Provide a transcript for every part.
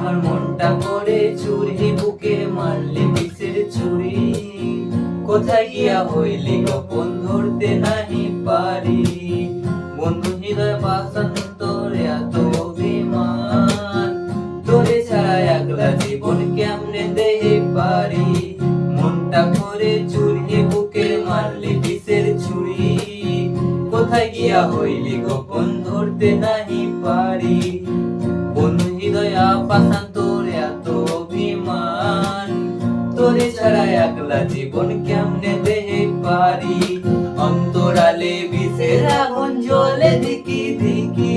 আমার মনটা করে চুরি, বুকে মারলি বিষের ছুরি। কোথায় গিয়া হইলি গোপন ধরতে নাহি পারি। বন্ধু হৃদয় পাষান্তর এত অভিমান, তোরে ছাড়া একলা জীবন কেমনে দেহে পারি। মনটা করে চুরি, বুকে মারলি বিষের ছুরি। কোথায় গিয়া হইলি গোপন ধরতে নাহি পারি। বন্ধু হৃদয় পাষান্তর এত অভিমান, তোরে ছাড়া একলা জীবন কেমনে দেহে পারি। অন্তরালে বিষের আগুন জ্বলে ধিকি ধিকি,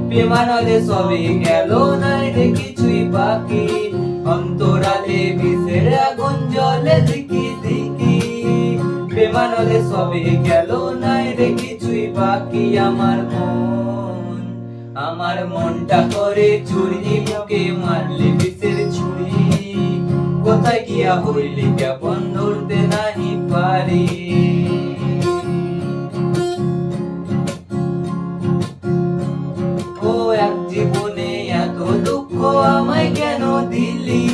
প্রেমানলে সবে গেল নাই রে কিছুই বাকি। অন্তরালে বিষের আগুন জ্বলে ধিকি ধিকি, প্রেমানলে সবে গেল নাই রে কিছুই বাকি। আমার মনটা করে চুরি, বুকে মারলি বিষের ছুরি। কোথায় গিয়া হইলি কেমন ধরতে নাহি পারি। ও এক জীবনে এত দুঃখ আমায় কেন দিলি।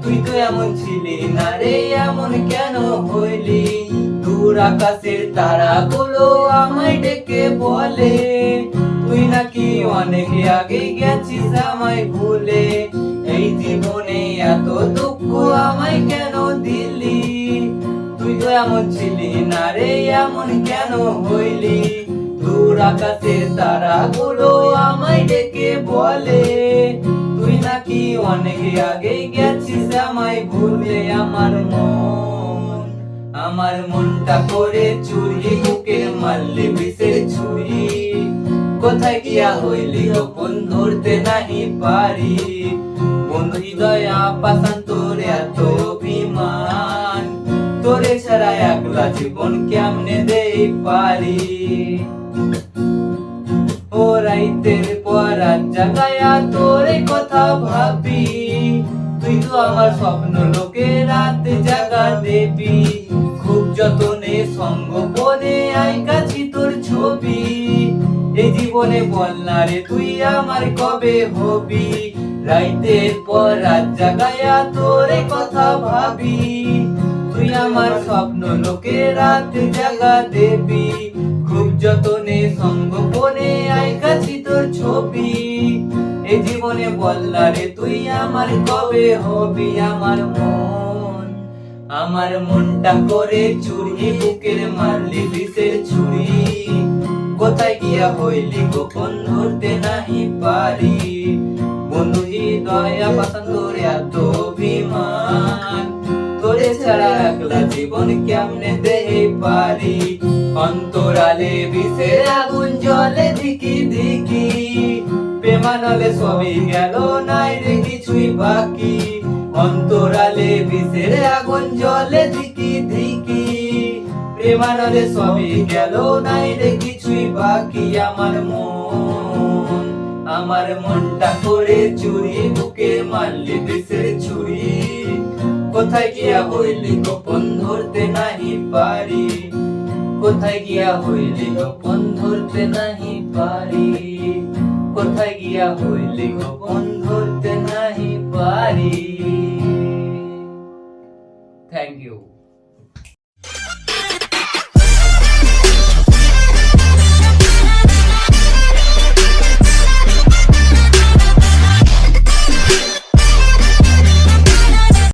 তুই তো এমন ছিলি না রে, এমন কেন হইলি। দূর আকাশের তারাগুলো আমায় ডেকে বলে, তুই নাকি অনেক আগে গেছিস আমায় ভুলে। এই জীবনে এত দুঃখ আমায় কেন দিলি। তুই তো এমন ছিলি না রে, এমন কেন হইলি। দূর আকাশের তারাগুলো আমায় ডেকে বলে, তুই নাকি অনেক আগে গেছিস আমায় ভুলে। আমার মনটা করে চুরি, বুকে মারলি বিষের ছুরি। কোথায় গিয়া হইলি গোপন ধরতে নাহি পারি। বন্ধু হৃদয় পাষান্তর এত অভিমান, তোরে ছাড়া একলা জীবন কেমনে দেই পারি। ও রাইতের পর রাত জাগায়া তোরে কথা ভাবি। তুই তো আমার স্বপ্ন লোকে রাত জাগা দেবি। খুব যতনে সঙ্গোপনে আইকাছি তোর ছবি। এই জীবনে বল না রে তুই আমার কবে হবি। রাইতের পর রাত জাগায়া তোরে কথা ভাবি। তুই আমার স্বপ্ন লোকে রাত জাগা দেবি। খুব যতনে সঙ্গোপনে আইকাছি তোর ছবি। এই জীবনে বল না রে তুই আমার কবে হবি। আমার মনটা করে চুরি, বুকের মারলি বিষের ছুরি। কোথায় গিয়া হইলি গোপন ধরতে নাহি পারি। বন্ধু হৃদয় পাষান্তর এত অভিমান, তোরে ছাড়া একলা জীবন কেমনে দেহে পারি। অন্তরালে বিষের আগুন জ্বলে ধিকি ধিকি, প্রেমানলে সবই গেল নাই রে কিছুই বাকি। অন্তরালে বিষের আগুন জ্বলে ধিকি ধিকি, প্রেমানলে সবই গেল নাই রে কিছুই বাকি। আমার মনটা করে চুরি, বুকে মারলি বিষের ছুরি। কোথায় গিয়া হইলি গোপন ধরতে নাহি পারি। কোথায় গিয়া হইলি গোপন ধরতে নাহি পারি। কোথায় গিয়া হইলি গোপন ধরতে নাহি পারি।